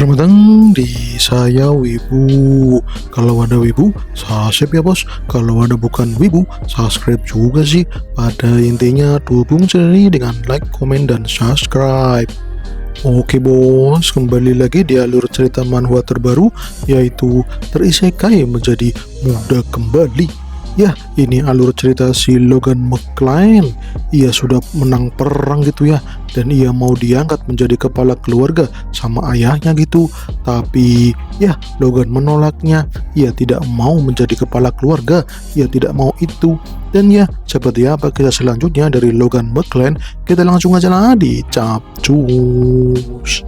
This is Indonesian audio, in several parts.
Selamat datang di Saya Wibu. Kalau ada Wibu, subscribe ya bos. Kalau ada bukan Wibu, subscribe juga sih. Pada intinya dukung sendiri dengan like, komen, dan subscribe. Oke bos, kembali lagi di alur cerita manhwa terbaru, yaitu terisekai menjadi muda kembali. Ya, ini alur cerita si Logan McClane. Ia sudah menang perang gitu ya, dan ia mau diangkat menjadi kepala keluarga sama ayahnya gitu. Tapi ya, Logan menolaknya. Ia tidak mau menjadi kepala keluarga, ia tidak mau itu. Dan ya, seperti apa kisah selanjutnya dari Logan McClane? Kita langsung aja lah di capcus.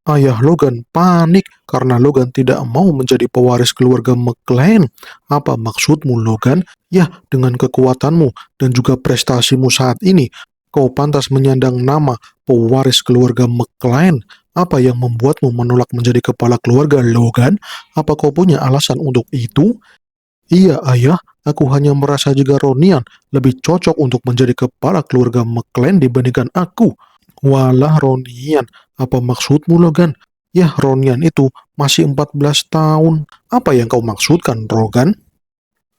Ayah Logan panik karena Logan tidak mau menjadi pewaris keluarga McClane. Apa maksudmu, Logan? Ya, dengan kekuatanmu dan juga prestasimu saat ini, kau pantas menyandang nama pewaris keluarga McClane. Apa yang membuatmu menolak menjadi kepala keluarga, Logan? Apa kau punya alasan untuk itu? Iya, ayah. Aku hanya merasa juga Ronian lebih cocok untuk menjadi kepala keluarga McClane dibandingkan aku. Walah Ronian, apa maksudmu Logan? Ya, Ronian itu masih 14 tahun. Apa yang kau maksudkan, Rogan?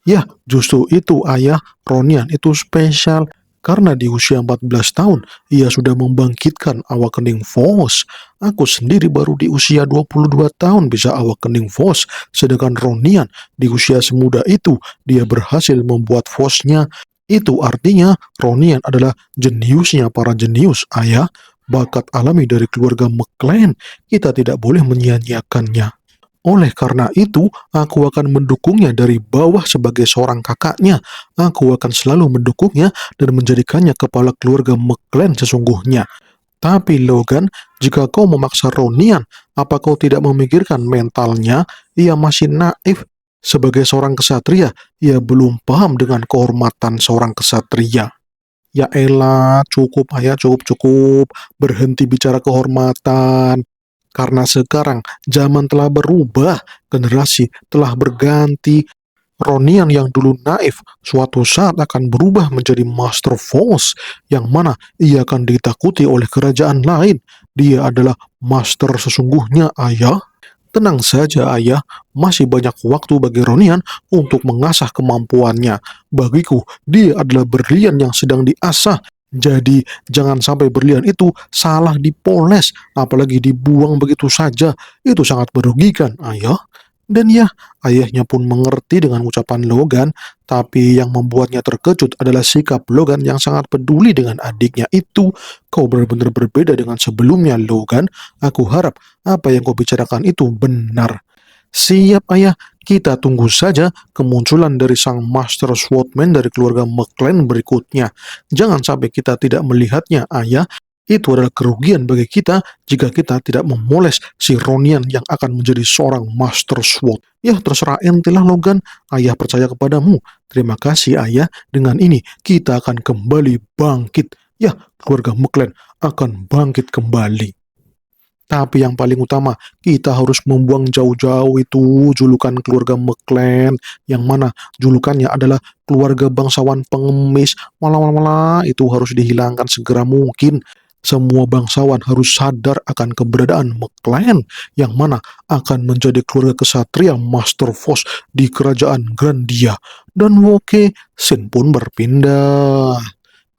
Ya, justru itu ayah, Ronian itu spesial. Karena di usia 14 tahun, ia sudah membangkitkan awakening force. Aku sendiri baru di usia 22 tahun bisa awakening force. Sedangkan Ronian di usia semuda itu, dia berhasil membuat force-nya. Itu artinya Ronian adalah jeniusnya para jenius, ayah. Bakat alami dari keluarga McClane, kita tidak boleh menyia-nyiakannya. Oleh karena itu, aku akan mendukungnya dari bawah sebagai seorang kakaknya. Aku akan selalu mendukungnya dan menjadikannya kepala keluarga McClane sesungguhnya. Tapi Logan, jika kau memaksa Ronian, apa kau tidak memikirkan mentalnya? Ia masih naif. Sebagai seorang kesatria, ia belum paham dengan kehormatan seorang kesatria. Ya elah, cukup ayah, cukup. Berhenti bicara kehormatan. Karena sekarang zaman telah berubah, generasi telah berganti. Ronian yang dulu naif, suatu saat akan berubah menjadi Master Force, yang mana ia akan ditakuti oleh kerajaan lain. Dia adalah Master sesungguhnya, ayah. Tenang saja, ayah. Masih banyak waktu bagi Ronian untuk mengasah kemampuannya. Bagiku, dia adalah berlian yang sedang diasah. Jadi, jangan sampai berlian itu salah dipoles, apalagi dibuang begitu saja. Itu sangat merugikan, ayah. Dan ya, ayahnya pun mengerti dengan ucapan Logan, tapi yang membuatnya terkejut adalah sikap Logan yang sangat peduli dengan adiknya itu. Kau benar-benar berbeda dengan sebelumnya, Logan. Aku harap apa yang kau bicarakan itu benar. Siap, ayah. Kita tunggu saja kemunculan dari sang Master Swordman dari keluarga McClane berikutnya. Jangan sampai kita tidak melihatnya, ayah. Itu adalah kerugian bagi kita jika kita tidak memoles si Ronian yang akan menjadi seorang Master Sword. Ya, terserah entilah Logan. Ayah percaya kepadamu. Terima kasih, ayah. Dengan ini, kita akan kembali bangkit. Ya, keluarga McClane akan bangkit kembali. Tapi yang paling utama, kita harus membuang jauh-jauh itu julukan keluarga McClane, yang mana julukannya adalah keluarga bangsawan pengemis. Malah itu harus dihilangkan segera mungkin. Semua bangsawan harus sadar akan keberadaan McClane, yang mana akan menjadi keluarga kesatria Master Force di kerajaan Grandia. Dan oke, scene pun berpindah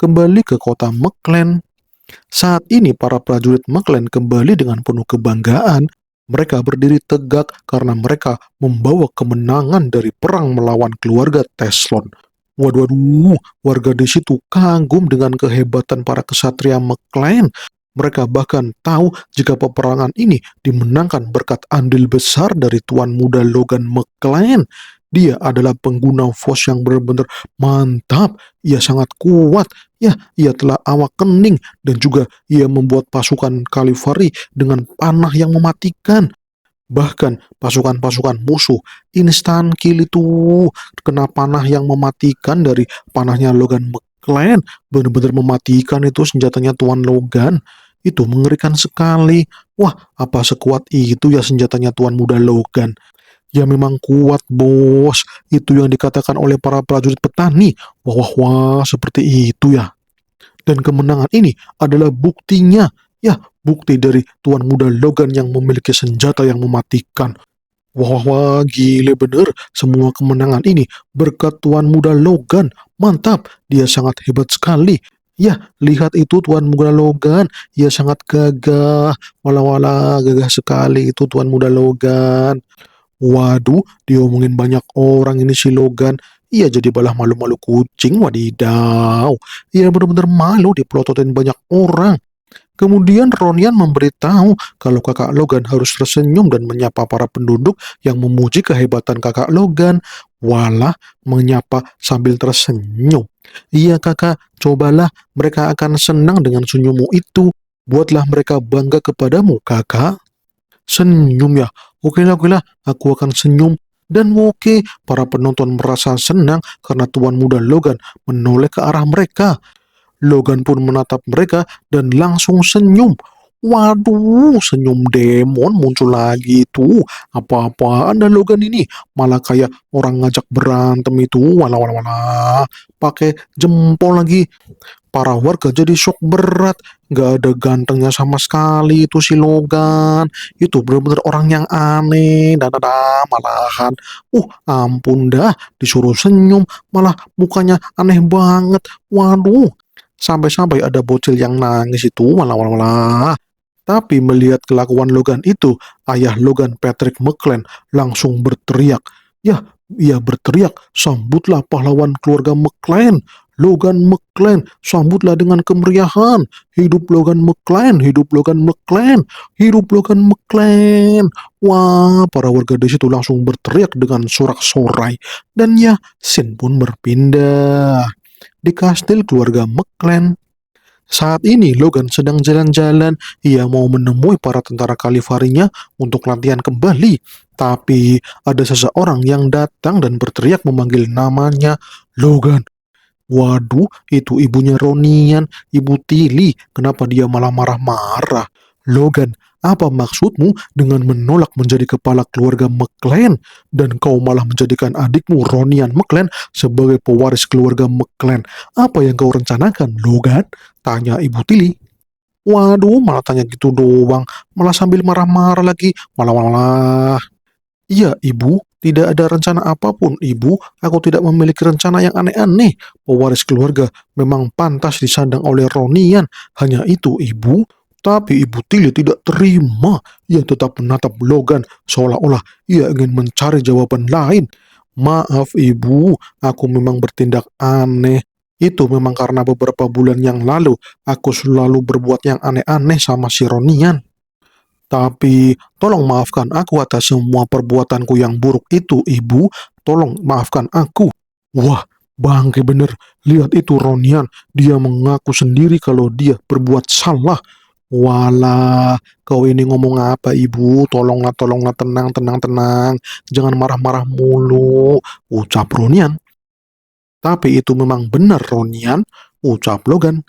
kembali ke kota McClane. Saat ini para prajurit McClane kembali dengan penuh kebanggaan. Mereka berdiri tegak karena mereka membawa kemenangan dari perang melawan keluarga Teslon. Waduh, warga di situ kagum dengan kehebatan para kesatria McClane. Mereka bahkan tahu jika peperangan ini dimenangkan berkat andil besar dari tuan muda Logan McClane. Dia adalah pengguna force yang benar-benar mantap. Ia sangat kuat. Ya, ia telah awakening dan juga ia membuat pasukan Kalivari dengan panah yang mematikan. Bahkan pasukan-pasukan musuh instan kill itu kena panah yang mematikan dari panahnya Logan McClane. Benar-benar mematikan itu senjatanya Tuan Logan. Itu mengerikan sekali. Wah, apa sekuat itu ya senjatanya Tuan Muda Logan. Ya memang kuat bos. Itu yang dikatakan oleh para prajurit petani. Wah, seperti itu ya. Dan kemenangan ini adalah buktinya. Ya, bukti dari Tuan Muda Logan yang memiliki senjata yang mematikan. Wah, wah, wah, gile bener. Semua kemenangan ini berkat Tuan Muda Logan. Mantap, dia sangat hebat sekali. Ya, lihat itu Tuan Muda Logan. Ia sangat gagah. Walah, walah, gagah sekali itu Tuan Muda Logan. Waduh, diomongin banyak orang ini si Logan. Ia jadi balah malu-malu kucing, wadidaw. Ia benar-benar malu dipelototin banyak orang. Kemudian Ronian memberitahu kalau kakak Logan harus tersenyum dan menyapa para penduduk yang memuji kehebatan kakak Logan. Walah, menyapa sambil tersenyum. Iya kakak, cobalah, mereka akan senang dengan senyummu itu. Buatlah mereka bangga kepadamu kakak. Senyum ya? Oke lah, aku akan senyum. Dan oke, para penonton merasa senang karena Tuan Muda Logan menoleh ke arah mereka. Logan pun menatap mereka dan langsung senyum. Waduh, senyum demon muncul lagi tuh. Apa-apaan dah Logan ini? Malah kayak orang ngajak berantem itu. Walah, walah, walah. Pakai jempol lagi. Para warga jadi shock berat. Gak ada gantengnya sama sekali itu si Logan. Itu benar-benar orang yang aneh. Malahan. Ampun dah. Disuruh senyum. Malah mukanya aneh banget. Waduh. Sampai-sampai ada bocil yang nangis itu, malah malah malah. Tapi melihat kelakuan Logan itu, ayah Logan Patrick McClane langsung berteriak. Ya, ia berteriak, sambutlah pahlawan keluarga McClane. Logan McClane, sambutlah dengan kemeriahan. Hidup Logan McClane, hidup Logan McClane, hidup Logan McClane. Wah, para warga di situ langsung berteriak dengan sorak-sorai. Dan ya, scene pun berpindah di kastil keluarga McClane. Saat ini Logan sedang jalan-jalan. Ia mau menemui para tentara Kalifarinya untuk latihan kembali. Tapi ada seseorang yang datang dan berteriak memanggil namanya Logan. Waduh, itu ibunya Ronian, Ibu Tilly. Kenapa dia malah marah-marah? Logan, apa maksudmu dengan menolak menjadi kepala keluarga McClane? Dan kau malah menjadikan adikmu Ronian McClane sebagai pewaris keluarga McClane. Apa yang kau rencanakan, Logan? Tanya Ibu Tilly. Waduh, malah tanya gitu doang. Malah sambil marah-marah lagi. Malah. Iya, Ibu. Tidak ada rencana apapun, Ibu. Aku tidak memiliki rencana yang aneh-aneh. Pewaris keluarga memang pantas disandang oleh Ronian. Hanya itu, Ibu. Tapi Ibu Tilly tidak terima. Ia tetap menatap Logan seolah-olah ia ingin mencari jawaban lain. Maaf, Ibu. Aku memang bertindak aneh. Itu memang karena beberapa bulan yang lalu aku selalu berbuat yang aneh-aneh sama si Ronian. Tapi tolong maafkan aku atas semua perbuatanku yang buruk itu, Ibu. Tolong maafkan aku. Wah, bangke bener. Lihat itu Ronian. Dia mengaku sendiri kalau dia berbuat salah. Walah, kau ini ngomong apa, Ibu? Tolonglah, tenang, tenang, tenang. Jangan marah-marah mulu. Ucap Ronian. Tapi itu memang benar, Ronian. Ucap Logan.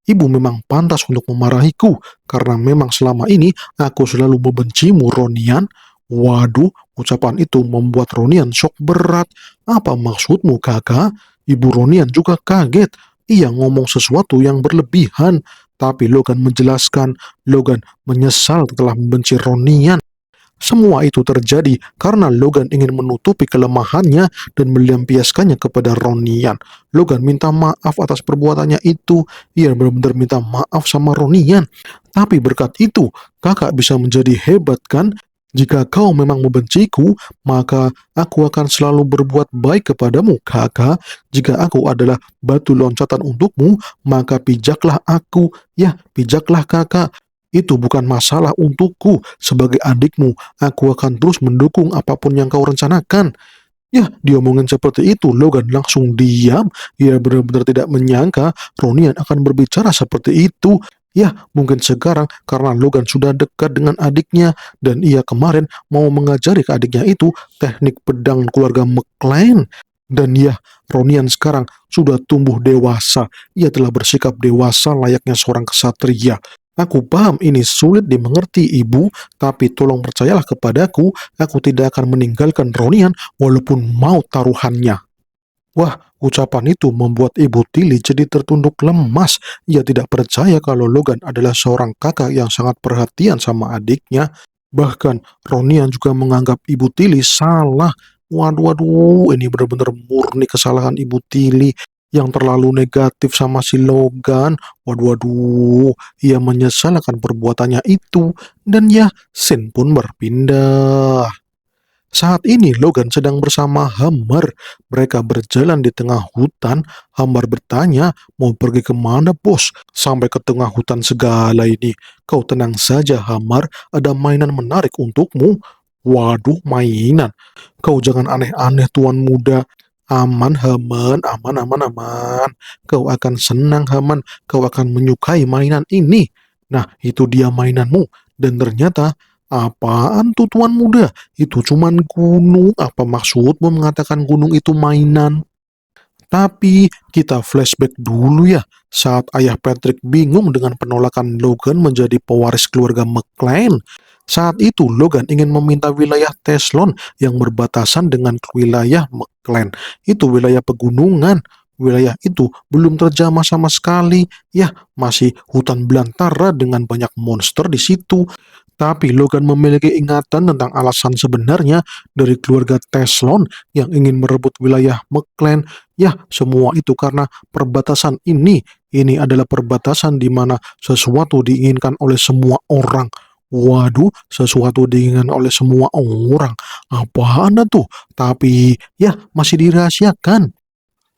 Ibu memang pantas untuk memarahiku, karena memang selama ini aku selalu membencimu, Ronian. Waduh, ucapan itu membuat Ronian shock berat. Apa maksudmu, kakak? Ibu Ronian juga kaget. Ia ngomong sesuatu yang berlebihan. Tapi Logan menjelaskan, Logan menyesal telah membenci Ronian. Semua itu terjadi karena Logan ingin menutupi kelemahannya dan melampiaskannya kepada Ronian. Logan minta maaf atas perbuatannya itu. Ia benar-benar minta maaf sama Ronian. Tapi berkat itu, kakak bisa menjadi hebat kan? Jika kau memang membenciku, maka aku akan selalu berbuat baik kepadamu, kakak. Jika aku adalah batu loncatan untukmu, maka pijaklah aku. Ya, pijaklah kakak. Itu bukan masalah untukku. Sebagai adikmu, aku akan terus mendukung apapun yang kau rencanakan. Ya, diomongin seperti itu, Logan langsung diam. Ia benar-benar tidak menyangka Ronian akan berbicara seperti itu. Ya, mungkin sekarang karena Logan sudah dekat dengan adiknya dan ia kemarin mau mengajari ke adiknya itu teknik pedang keluarga McClane. Dan ya, Ronian sekarang sudah tumbuh dewasa. Ia telah bersikap dewasa layaknya seorang kesatria. Aku paham ini sulit dimengerti, Ibu, tapi tolong percayalah kepadaku, aku tidak akan meninggalkan Ronian walaupun mau taruhannya. Wah, ucapan itu membuat Ibu Tilly jadi tertunduk lemas. Ia tidak percaya kalau Logan adalah seorang kakak yang sangat perhatian sama adiknya. Bahkan Ronian juga menganggap Ibu Tilly salah. Waduh, waduh, ini benar-benar murni kesalahan Ibu Tilly yang terlalu negatif sama si Logan. Waduh, waduh, ia menyesal akan perbuatannya itu. Dan ya, scene pun berpindah. Saat ini Logan sedang bersama Hammer. Mereka berjalan di tengah hutan. Hammer bertanya, mau pergi kemana bos? Sampai ke tengah hutan segala ini. Kau tenang saja Hammer, ada mainan menarik untukmu. Waduh, mainan. Kau jangan aneh-aneh tuan muda. Aman Haman, aman, aman, aman. Kau akan senang Haman, kau akan menyukai mainan ini. Nah, itu dia mainanmu. Dan ternyata, apaan tuh tuan muda? Itu cuman gunung. Apa maksudmu mengatakan gunung itu mainan? Tapi kita flashback dulu ya, saat ayah Patrick bingung dengan penolakan Logan menjadi pewaris keluarga McLean. Saat itu Logan ingin meminta wilayah Teslon yang berbatasan dengan wilayah McLean. Itu wilayah pegunungan. Wilayah itu belum terjamah sama sekali. Ya, masih hutan belantara dengan banyak monster di situ. Tapi Logan memiliki ingatan tentang alasan sebenarnya dari keluarga Teslon yang ingin merebut wilayah McLean. Ya, semua itu karena perbatasan ini. Ini adalah perbatasan di mana sesuatu diinginkan oleh semua orang. Waduh, sesuatu diinginkan oleh semua orang. Apaan tuh? Tapi ya masih dirahasiakan.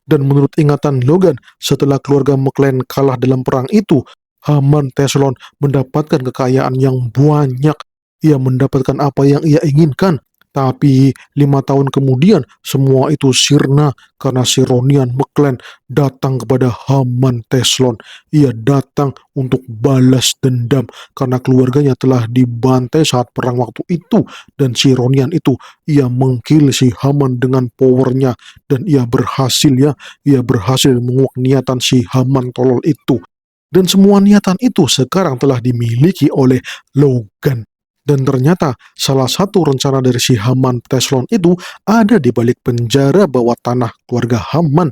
Dan menurut ingatan Logan, setelah keluarga McLean kalah dalam perang itu, Haman Teslon mendapatkan kekayaan yang banyak. Ia mendapatkan apa yang ia inginkan. Tapi 5 tahun kemudian semua itu sirna karena si Ronian McLean datang kepada Haman Teslon. Ia datang untuk balas dendam karena keluarganya telah dibantai saat perang waktu itu. Dan si Ronian itu, ia mengkill si Haman dengan powernya. Dan ia berhasil ya, ia berhasil menguak niatan si Haman tolol itu. Dan semua niatan itu sekarang telah dimiliki oleh Logan. Dan ternyata salah satu rencana dari si Haman Teslon itu ada di balik penjara bawah tanah keluarga Haman.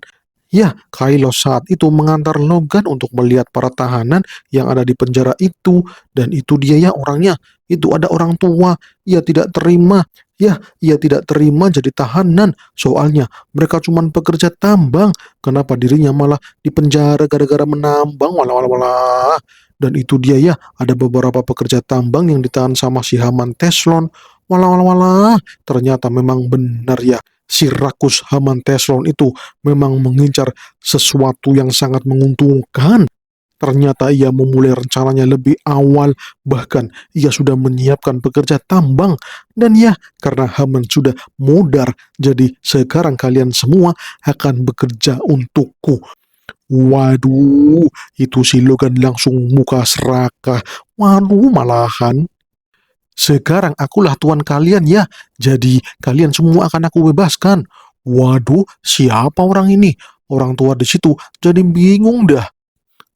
Ya, Kylo saat itu mengantar Logan untuk melihat para tahanan yang ada di penjara itu. Dan itu dia ya orangnya. Itu ada orang tua. Ia tidak terima. Ya, ia tidak terima jadi tahanan. Soalnya mereka cuma pekerja tambang. Kenapa dirinya malah di penjara gara-gara menambang? Walah, walah, walah. Dan itu dia ya, ada beberapa pekerja tambang yang ditahan sama si Haman Teslon. Walah, walah, walah. Ternyata memang benar ya. Si rakus Haman Teslon itu memang mengincar sesuatu yang sangat menguntungkan. Ternyata ia memulai rencananya lebih awal, bahkan ia sudah menyiapkan pekerja tambang. Dan ya, karena Haman sudah modar, jadi sekarang kalian semua akan bekerja untukku. Waduh, itu si Logan langsung muka serakah. Waduh, malahan. Sekarang akulah tuan kalian ya, jadi kalian semua akan aku bebaskan. Waduh, siapa orang ini? Orang tua di situ jadi bingung dah.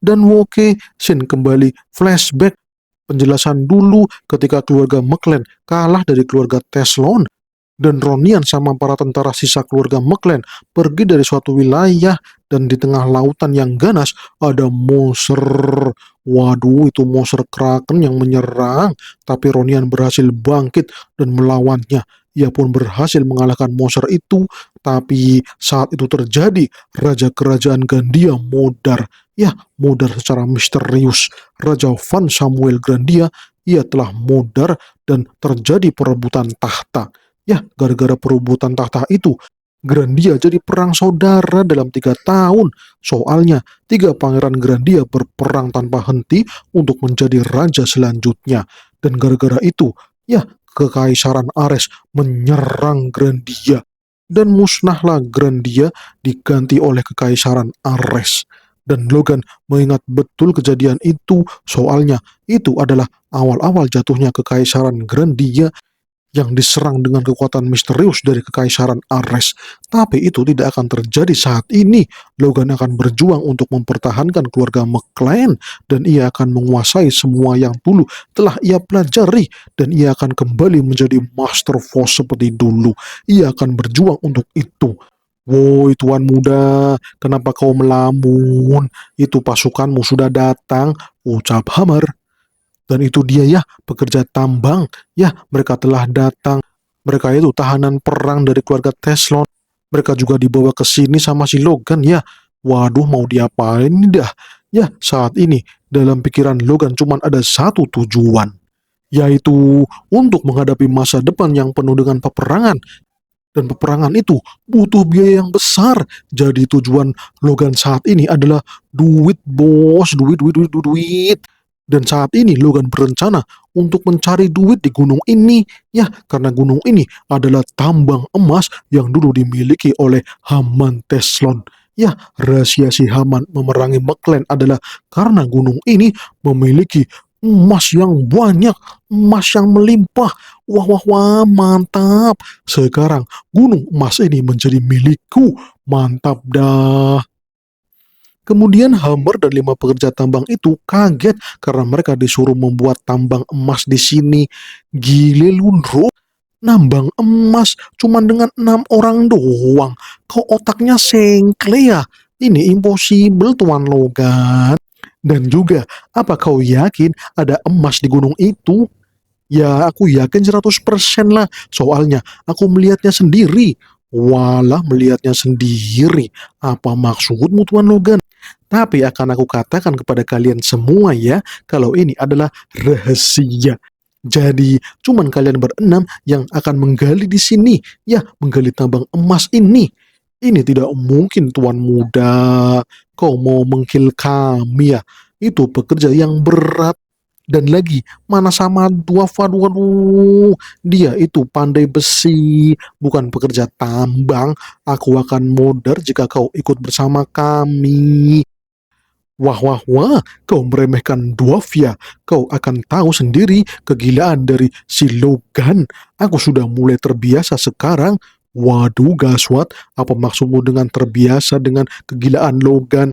Dan oke, scene kembali flashback. Penjelasan dulu ketika keluarga McLean kalah dari keluarga Teslon. Dan Ronian sama para tentara sisa keluarga McLean pergi dari suatu wilayah dan di tengah lautan yang ganas ada monster. Waduh, itu monster Kraken yang menyerang. Tapi Ronian berhasil bangkit dan melawannya. Ia pun berhasil mengalahkan monster itu. Tapi saat itu terjadi, Raja Kerajaan Gandia modar. Ya, modar secara misterius. Raja Van Samuel Grandia, ia telah modar dan terjadi perebutan tahta. Ya, gara-gara perebutan tahta itu, Grandia jadi perang saudara dalam 3 tahun. Soalnya, 3 pangeran Grandia berperang tanpa henti untuk menjadi raja selanjutnya. Dan gara-gara itu, ya, Kekaisaran Ares menyerang Grandia. Dan musnahlah Grandia diganti oleh Kekaisaran Ares. Dan Logan mengingat betul kejadian itu, soalnya itu adalah awal-awal jatuhnya Kekaisaran Grandia yang diserang dengan kekuatan misterius dari Kekaisaran Ares. Tapi itu tidak akan terjadi saat ini. Logan akan berjuang untuk mempertahankan keluarga McLean dan ia akan menguasai semua yang dulu telah ia pelajari dan ia akan kembali menjadi Master Force seperti dulu. Ia akan berjuang untuk itu. Woi tuan muda, kenapa kau melamun? Itu pasukanmu sudah datang, ucap Hammer. Dan itu dia ya, pekerja tambang. Ya, mereka telah datang. Mereka itu tahanan perang dari keluarga Teslon. Mereka juga dibawa ke sini sama si Logan ya. Waduh, mau diapain nih dah? Ya, saat ini dalam pikiran Logan cuma ada satu tujuan, yaitu untuk menghadapi masa depan yang penuh dengan peperangan. Dan peperangan itu butuh biaya yang besar. Jadi tujuan Logan saat ini adalah duit, bos. Duit, duit, duit, duit, duit. Dan saat ini Logan berencana untuk mencari duit di gunung ini. Ya, karena gunung ini adalah tambang emas yang dulu dimiliki oleh Haman Teslon. Ya, rahasia si Haman memerangi McLean adalah karena gunung ini memiliki emas yang banyak, emas yang melimpah. Wah, wah, wah, mantap. Sekarang gunung emas ini menjadi milikku. Mantap dah. Kemudian Hammer dan 5 pekerja tambang itu kaget karena mereka disuruh membuat tambang emas di sini. Gile Lundro, nambang emas cuma dengan 6 orang doang. Kok otaknya sengkle ya? Ini impossible Tuan Logan. Dan juga, apa kau yakin ada emas di gunung itu? Ya, aku yakin 100% lah. Soalnya, aku melihatnya sendiri. Walah, melihatnya sendiri. Apa maksudmu, Tuan Logan? Tapi akan aku katakan kepada kalian semua ya, kalau ini adalah rahasia. Jadi, cuman kalian berenam yang akan menggali di sini. Ya, menggali tambang emas ini. Ini tidak mungkin, Tuan Muda. Kau mau mengkill kami ya? Itu pekerja yang berat. Dan lagi, mana sama dwarf, waduh, waduh. Dia itu pandai besi, bukan pekerja tambang. Aku akan modar jika kau ikut bersama kami. Wah, wah, wah, kau meremehkan dwarf ya. Kau akan tahu sendiri kegilaan dari si Logan. Aku sudah mulai terbiasa sekarang. Waduh, gaswat. Apa maksudmu dengan terbiasa dengan kegilaan Logan?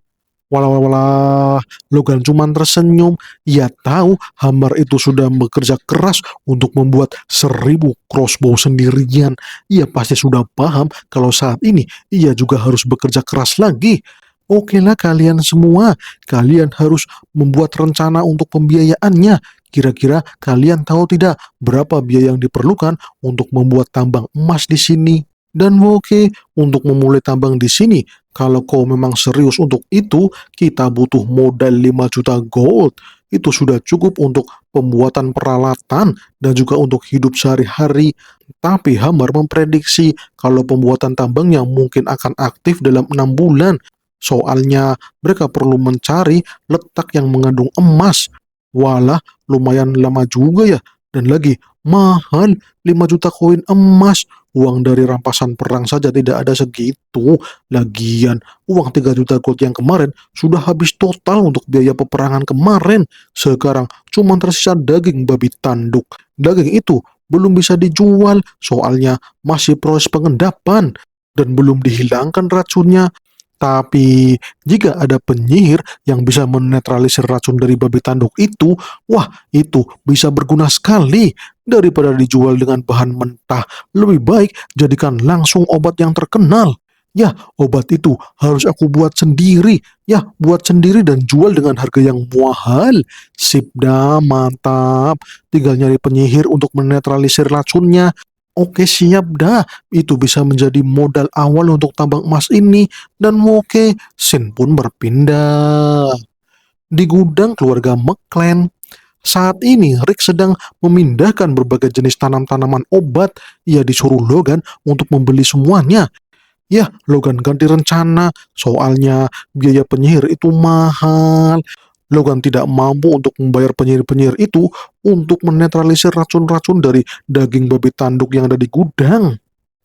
Walah, walah, walah. Logan cuman tersenyum. Ia tahu Hammer itu sudah bekerja keras untuk membuat 1.000 crossbow sendirian. Ia pasti sudah paham kalau saat ini ia juga harus bekerja keras lagi. Oke lah kalian semua, kalian harus membuat rencana untuk pembiayaannya. Kira-kira kalian tahu tidak berapa biaya yang diperlukan untuk membuat tambang emas di sini? Dan oke, untuk memulai tambang di sini, kalau kau memang serius untuk itu, kita butuh modal 5 juta gold. Itu sudah cukup untuk pembuatan peralatan dan juga untuk hidup sehari-hari. Tapi Hammer memprediksi kalau pembuatan tambangnya mungkin akan aktif dalam 6 bulan. Soalnya mereka perlu mencari letak yang mengandung emas. Walah, lumayan lama juga ya. Dan lagi, mahal 5 juta koin emas. Uang dari rampasan perang saja tidak ada segitu. Lagian, uang 3 juta gold yang kemarin sudah habis total untuk biaya peperangan kemarin. Sekarang cuma tersisa daging babi tanduk. Daging itu belum bisa dijual, soalnya masih proses pengendapan. Dan belum dihilangkan racunnya. Tapi jika ada penyihir yang bisa menetralisir racun dari babi tanduk itu, wah itu bisa berguna sekali. Daripada dijual dengan bahan mentah, lebih baik jadikan langsung obat yang terkenal. Ya, obat itu harus aku buat sendiri. Ya, buat sendiri dan jual dengan harga yang mahal. Sip dah, mantap. Tinggal nyari penyihir untuk menetralisir racunnya. Oke, siap dah. Itu bisa menjadi modal awal untuk tambang emas ini. Dan oke, Sin pun berpindah. Di gudang keluarga McLean, saat ini Rick sedang memindahkan berbagai jenis tanam-tanaman obat. Ia disuruh Logan untuk membeli semuanya. Ya, Logan ganti rencana, soalnya biaya penyihir itu mahal. Logan tidak mampu untuk membayar penyihir-penyihir itu untuk menetralisir racun-racun dari daging babi tanduk yang ada di gudang.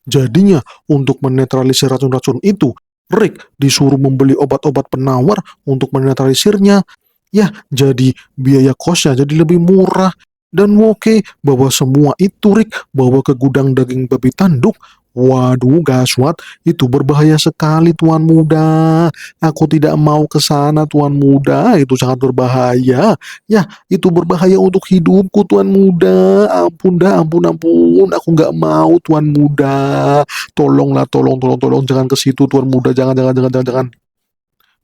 Jadinya, untuk menetralisir racun-racun itu, Rick disuruh membeli obat-obat penawar untuk menetralisirnya. Ya, jadi biaya kosnya jadi lebih murah. Dan oke, bawa semua itu Rick, bawa ke gudang daging babi tanduk. Waduh, gaswat, itu berbahaya sekali Tuan Muda. Aku tidak mau ke sana Tuan Muda, itu sangat berbahaya. Ya, itu berbahaya untuk hidupku Tuan Muda. Ampun dah, ampun, ampun. Aku nggak mau Tuan Muda. Tolonglah, tolong, jangan ke situ Tuan Muda. Jangan, jangan, jangan, jangan, jangan.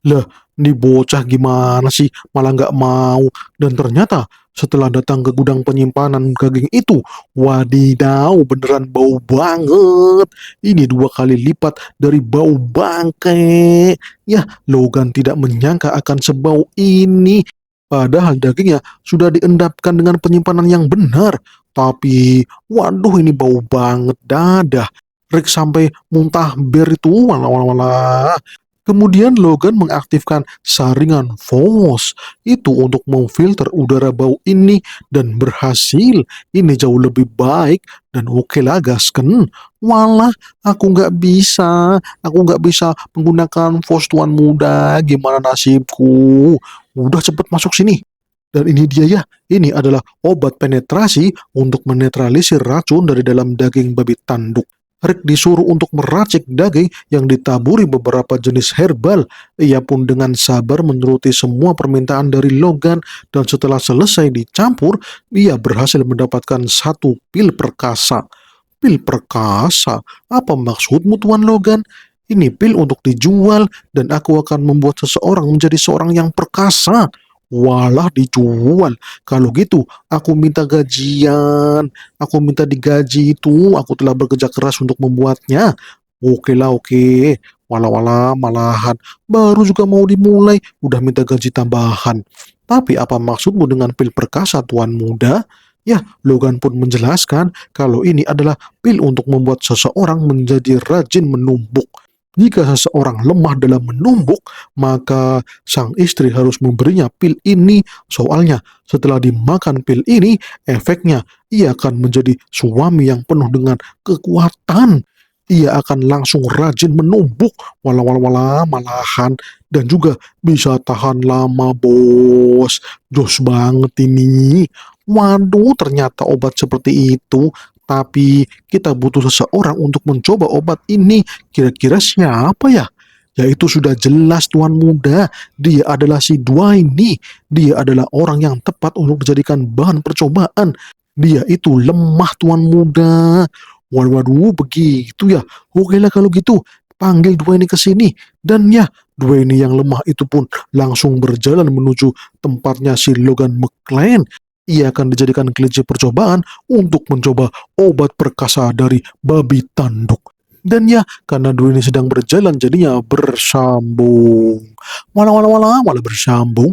Lah, nih bocah gimana sih? Malah nggak mau. Dan ternyata setelah datang ke gudang penyimpanan daging itu, wadidaw, beneran bau banget. Ini 2 kali lipat dari bau bangke. Ya, Logan tidak menyangka akan sebau ini. Padahal dagingnya sudah diendapkan dengan penyimpanan yang benar. Tapi, waduh ini bau banget dadah. Rick sampai muntah bir itu, walah walah walah. Kemudian Logan mengaktifkan saringan FOSS itu untuk memfilter udara bau ini dan berhasil. Ini jauh lebih baik dan oke lah gasken. Walah, aku nggak bisa menggunakan FOSS Tuan Muda. Gimana nasibku? Udah cepet masuk sini. Dan ini dia ya, ini adalah obat penetrasi untuk menetralisir racun dari dalam daging babi tanduk. Rick disuruh untuk meracik daging yang ditaburi beberapa jenis herbal. Ia pun dengan sabar menuruti semua permintaan dari Logan dan setelah selesai dicampur, ia berhasil mendapatkan 1 pil perkasa. Pil perkasa? Apa maksudmu Tuan Logan? Ini pil untuk dijual dan aku akan membuat seseorang menjadi seorang yang perkasa. Walah dijual. Kalau gitu, aku minta gajian. Aku minta digaji itu. Aku telah bekerja keras untuk membuatnya. Oke lah, oke. Walah-walah, malahan. Baru juga mau dimulai, udah minta gaji tambahan. Tapi apa maksudmu dengan pil perkasa, Tuan Muda? Ya, Logan pun menjelaskan kalau ini adalah pil untuk membuat seseorang menjadi rajin menumbuk. Jika seseorang lemah dalam menumbuk, maka sang istri harus memberinya pil ini. Soalnya, setelah dimakan pil ini, efeknya ia akan menjadi suami yang penuh dengan kekuatan. Ia akan langsung rajin menumbuk, walah malahan, dan juga bisa tahan lama, bos. Jos banget ini. Waduh, ternyata obat seperti itu. Tapi kita butuh seseorang untuk mencoba obat ini. Kira-kira siapa ya? Ya itu sudah jelas Tuan Muda. Dia adalah si Dwayne. Dia adalah orang yang tepat untuk dijadikan bahan percobaan. Dia itu lemah Tuan Muda. Waduh, begitu ya. Oke lah kalau gitu. Panggil Dwayne ke sini. Dan ya, Dwayne yang lemah itu pun langsung berjalan menuju tempatnya si Logan McClane. Ia akan dijadikan kelinci percobaan untuk mencoba obat perkasa dari babi tanduk. Dan ya, karena Dwayne sedang berjalan jadinya bersambung. Walah bersambung.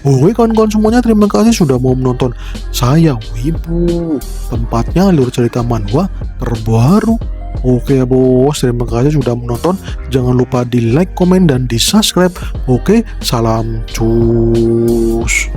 Oke kawan-kawan semuanya, terima kasih sudah mau menonton saya Wibu, tempatnya alur cerita manhwa terbaru. Oke ya bos, terima kasih sudah menonton. Jangan lupa di like, komen, dan di subscribe. Oke, salam cus.